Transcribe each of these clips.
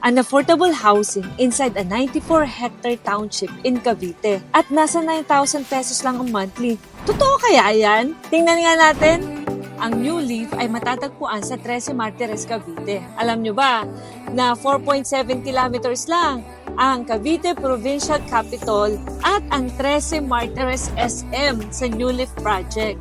an affordable housing inside a 94-hectare township in Cavite at nasa 9,000 pesos lang ang monthly. Totoo kaya yan? Tingnan nga natin. Ang New Leaf ay matatagpuan sa 13 Martires, Cavite. Alam nyo ba na 4.7 kilometers lang ang Cavite Provincial Capital at ang 13 Martires SM sa New Leaf Project.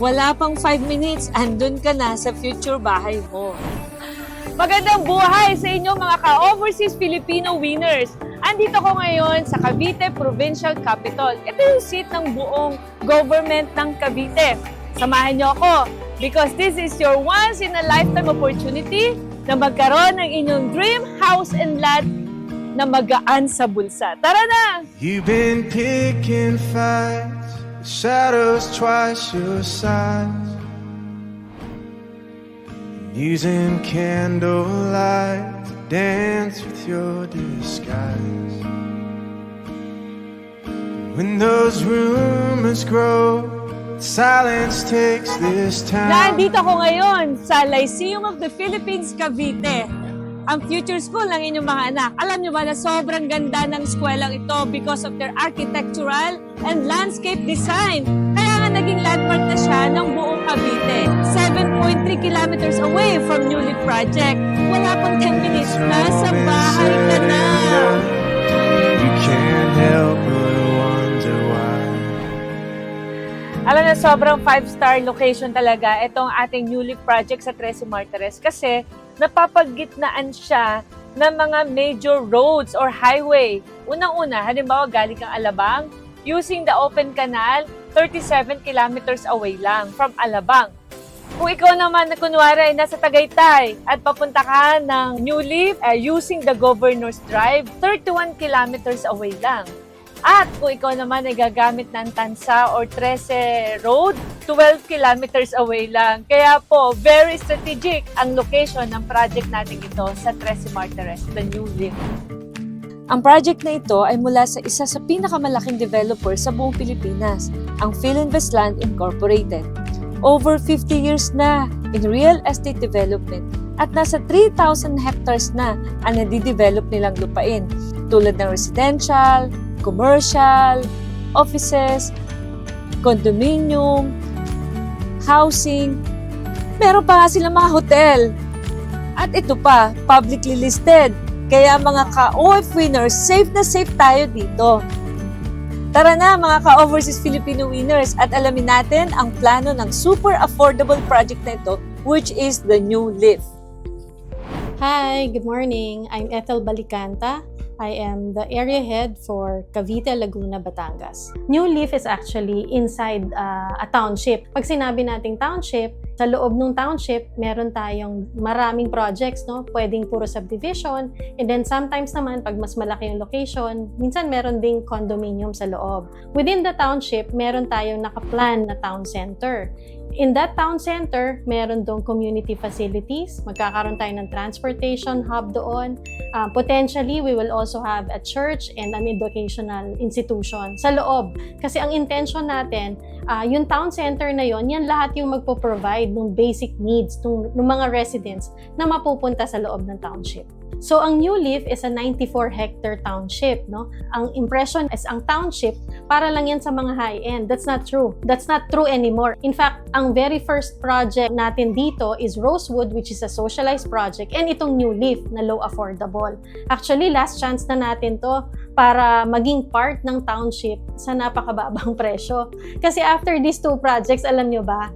Wala pang 5 minutes, andun ka na sa future bahay mo. Magandang buhay sa inyo mga ka-overseas Filipino winners! Andito ko ngayon sa Cavite Provincial Capital. Ito yung seat ng buong government ng Cavite. Samahan niyo ako because this is your once-in-a-lifetime opportunity na magkaroon ng inyong dream house and lot na magaan sa bulsa. Tara na! You've been picking fights, the shadows twice your size. Using candlelight to dance with your disguise. When those rumors grow, silence takes this time. Nandito ko ngayon sa Lyceum of the Philippines, Cavite. Ang future school ng inyong mga anak. Alam nyo ba na sobrang ganda ng eskwelalang ito because of their architectural and landscape design. Kaya nga naging landmark na siya ng buong Cavite. 7.3 kilometers away from New Leaf Project. Wala pang 10 minutes, nasa bahay ka na. You can't help but wonder why. Alam na sobrang 5-star location talaga itong ating New Leaf Project sa 13 Martires kasi napapagitnaan siya ng mga major roads or highway. Unang-una, halimbawa galing kang Alabang, using the open canal, 37 kilometers away lang from Alabang. Kung ikaw naman na kunwari ay nasa Tagaytay at papunta ka ng New Leaf using the Governor's Drive, 31 kilometers away lang. At kung ikaw naman ay gagamit ng Tansa or 13 Road, 12 kilometers away lang. Kaya po, very strategic ang location ng project natin ito sa 13 Martires, the New Leaf. Ang project na ito ay mula sa isa sa pinakamalaking developer sa buong Pilipinas, ang Philinvestland Incorporated. Over 50 years na in real estate development at nasa 3,000 hectares na ang nadidevelop nilang lupain tulad ng residential, commercial, offices, condominium, housing. Meron pa nga silang mga hotel. At ito pa, publicly listed. Kaya mga ka-OF winners, safe na safe tayo dito. Tara na mga ka-overseas Filipino winners at alamin natin ang plano ng super affordable project na ito, which is the New Leaf. Hi, good morning. I'm Ethel Balicanta. I am the area head for Cavite, Laguna, Batangas. New Leaf is actually inside a township. Pag sinabi nating township, sa loob ng township, meron tayong maraming projects, no? Pwedeng puro subdivision. And then sometimes naman, pag mas malaki yung location, minsan meron ding condominium sa loob. Within the township, meron tayong nakaplan na town center. In that town center, meron doon community facilities. Magkakaroon tayo ng transportation hub doon. Potentially, we will also have a church and an educational institution sa loob. Kasi ang intention natin, yung town center na yon, yan lahat yung magpo-provide ng basic needs ng mga residents na mapupunta sa loob ng township. So, ang New Leaf is a 94-hectare township, no? Ang impression is ang township, para lang yan sa mga high-end. That's not true. That's not true anymore. In fact, ang very first project natin dito is Rosewood, which is a socialized project, and itong New Leaf na low affordable. Actually, last chance na natin to para maging part ng township sa napakababang presyo. Kasi after these two projects, alam nyo ba,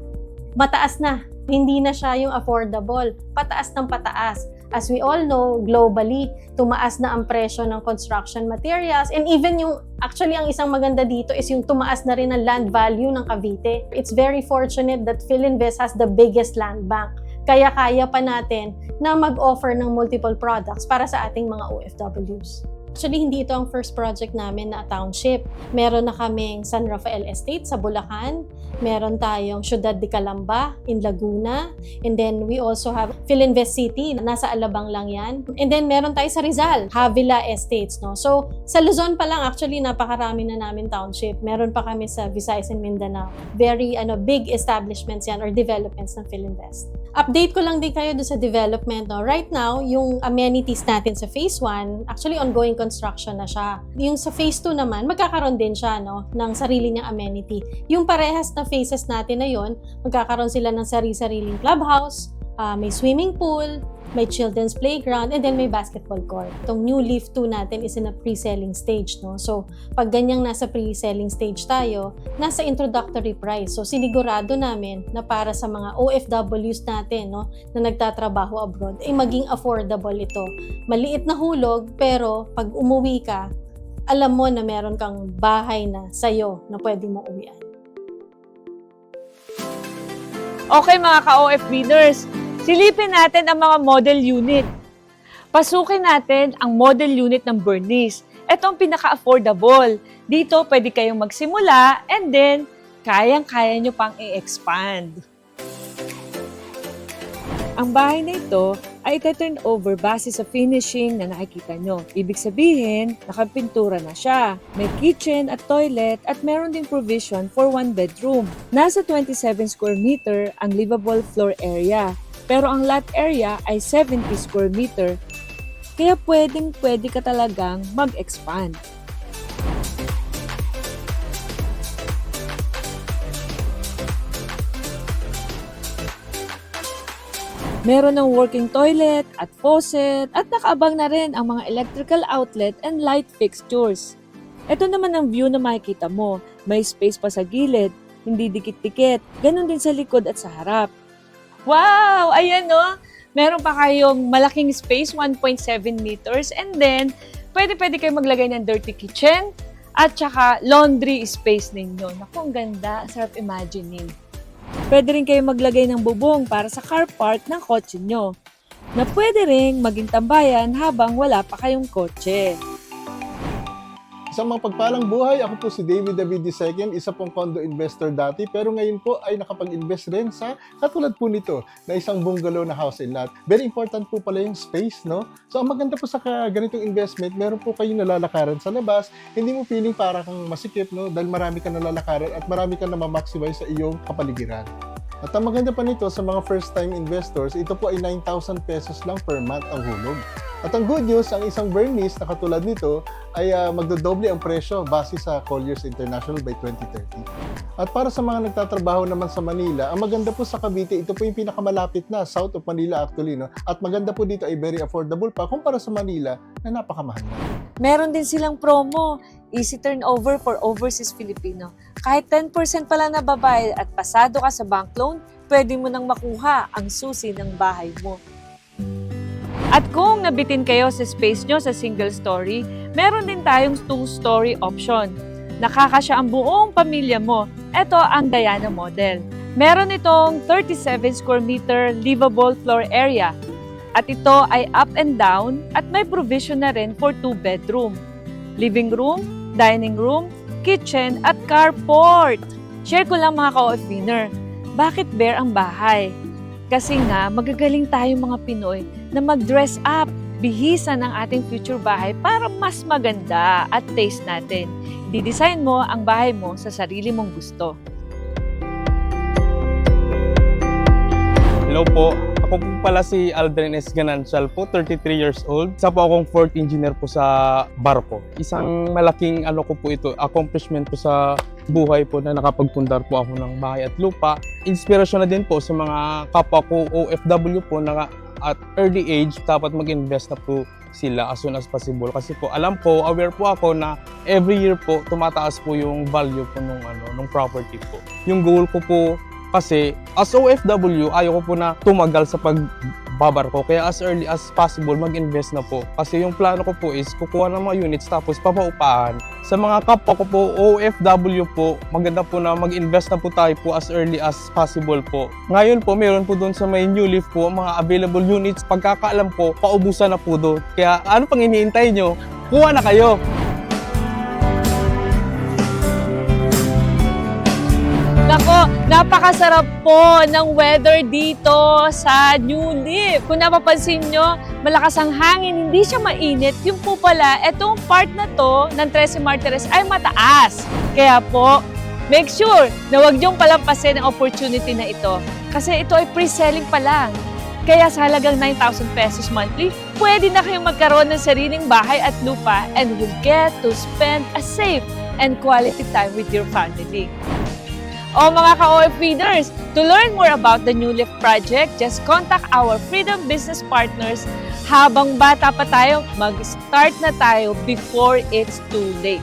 mataas na. Hindi na siya yung affordable. Pataas ng pataas. As we all know, globally, tumaas na ang presyo ng construction materials and even yung, actually ang isang maganda dito is yung tumaas na rin ang land value ng Cavite. It's very fortunate that Philinvest has the biggest land bank. Kaya kaya pa natin na mag-offer ng multiple products para sa ating mga OFWs. Actually, hindi ito ang first project namin na township. Meron na kaming San Rafael Estate sa Bulacan. Meron tayong Ciudad de Calamba in Laguna. And then we also have Philinvest City, nasa Alabang lang yan. And then meron tayo sa Rizal, Havila Estates. No? So sa Luzon pa lang actually napakarami na namin township. Meron pa kami sa Visayas and Mindanao. Very big establishments yan or developments ng Philinvest. Update ko lang din kayo doon sa development. No? Right now, yung amenities natin sa Phase 1, actually ongoing construction na siya. Yung sa Phase 2 naman, magkakaroon din siya ng sarili niyang amenity. Yung parehas na phases natin na yon, magkakaroon sila ng sarili-sariling clubhouse, may swimming pool, may children's playground, and then may basketball court. Itong New Leaf 2 natin is in a pre-selling stage. No? So, pag ganyang nasa pre-selling stage tayo, nasa introductory price. So, sinigurado namin na para sa mga OFWs natin na nagtatrabaho abroad, ay maging affordable ito. Maliit na hulog, pero pag umuwi ka, alam mo na meron kang bahay na sa'yo na pwede mong uwian. Okay mga ka-OF leaders, silipin natin ang mga model unit. Pasukin natin ang model unit ng Bernice. Ito ang pinaka-affordable. Dito pwede kayong magsimula and then kayang-kaya nyo pang i-expand. Ang bahay na ito ay ite-turn over base sa finishing na nakikita nyo. Ibig sabihin, nakapintura na siya. May kitchen at toilet at meron ding provision for 1 bedroom. Nasa 27 square meter ang livable floor area. Pero ang lot area ay 70 square meter. Kaya pwede ka talagang mag-expand. Meron ng working toilet at faucet at nakaabang na rin ang mga electrical outlet and light fixtures. Ito naman ang view na makikita mo. May space pa sa gilid, hindi dikit-dikit. Ganon din sa likod at sa harap. Wow! Ayan no! Meron pa kayong malaking space, 1.7 meters. And then, pwede kayo maglagay ng dirty kitchen at saka laundry space ninyo. Naku, ang ganda. Sarap imagining. Pwede rin kayo maglagay ng bubong para sa car park ng kotse nyo, na pwede rin maging tambayan habang wala pa kayong kotse. Sa mga pagpalang buhay, ako po si David David II, isa pong condo investor dati, pero ngayon po ay nakapag-invest rin sa katulad po nito, na isang bungalow na house and lot. Very important po pala yung space, no? So, ang maganda po sa ganitong investment, meron po kayong nalalakaran sa labas, hindi mo feeling para kang masikip, no? Dahil marami kang nalalakaran at marami kang na-maximize sa iyong kapaligiran. At ang maganda pa nito sa mga first-time investors, ito po ay 9,000 pesos lang per month ang hulog. At ang good news, ang isang Bernice na katulad nito ay magdodoble ang presyo base sa Colliers International by 2030. At para sa mga nagtatrabaho naman sa Manila, ang maganda po sa Cavite, ito po yung pinakamalapit na south of Manila actually. No? At maganda po dito ay very affordable pa kumpara sa Manila na napakamahal na. Meron din silang promo, easy turnover for overseas Filipino. Kahit 10% pala na babayad at pasado ka sa bank loan, pwede mo nang makuha ang susi ng bahay mo. At kung nabitin kayo sa space nyo sa single story, meron din tayong 2-story option. Nakakasya ang buong pamilya mo. Ito ang Diana model. Meron itong 37 square meter livable floor area. At ito ay up and down at may provision na rin for 2 bedroom. Living room, dining room, kitchen at carport. Share ko lang mga ka-OF-winner, bakit bare ang bahay? Kasi nga, magagaling tayong mga Pinoy na mag-dress up, bihisan ang ating future bahay para mas maganda at taste natin. Didesign mo ang bahay mo sa sarili mong gusto. Hello po, ako po pala si Aldrin S. Ganancial po, 33 years old. Isa po akong fourth engineer po sa Barco. Isang malaking ko po ito, accomplishment po sa buhay po na nakapagpundar po ako ng bahay at lupa. Inspirasyon na din po sa mga kapwa ko OFW po na at early age dapat mag-invest na po sila as soon as possible. Kasi po alam ko, aware po ako na every year po tumataas po yung value po nung property po. Yung goal ko po kasi as OFW, ayaw ko po na tumagal sa pagbabarko. Kaya as early as possible, mag-invest na po. Kasi yung plano ko po is kukuha ng mga units tapos papaupahan. Sa mga kapwa ko po, OFW po, maganda po na mag-invest na po tayo po as early as possible po. Ngayon po, meron po doon sa may New Leaf po, mga available units. Pagkakaalam po, paubusan na po doon. Kaya ano pang iniintay nyo? Kuha na kayo! Nako, napakasarap po ng weather dito sa New Leaf. Kung napapansin nyo, malakas ang hangin, hindi siya mainit. Yung po pala, etong part na to ng 13 Martires ay mataas. Kaya po, make sure na huwag niyong palampasin ang opportunity na ito. Kasi ito ay pre-selling pa lang. Kaya sa halagang 9,000 pesos monthly, pwede na kayong magkaroon ng sariling bahay at lupa and will get to spend a safe and quality time with your family. O mga ka-OF feeders, to learn more about the New Leaf project, just contact our Freedom Business Partners. Habang bata pa tayo, mag-start na tayo before it's too late.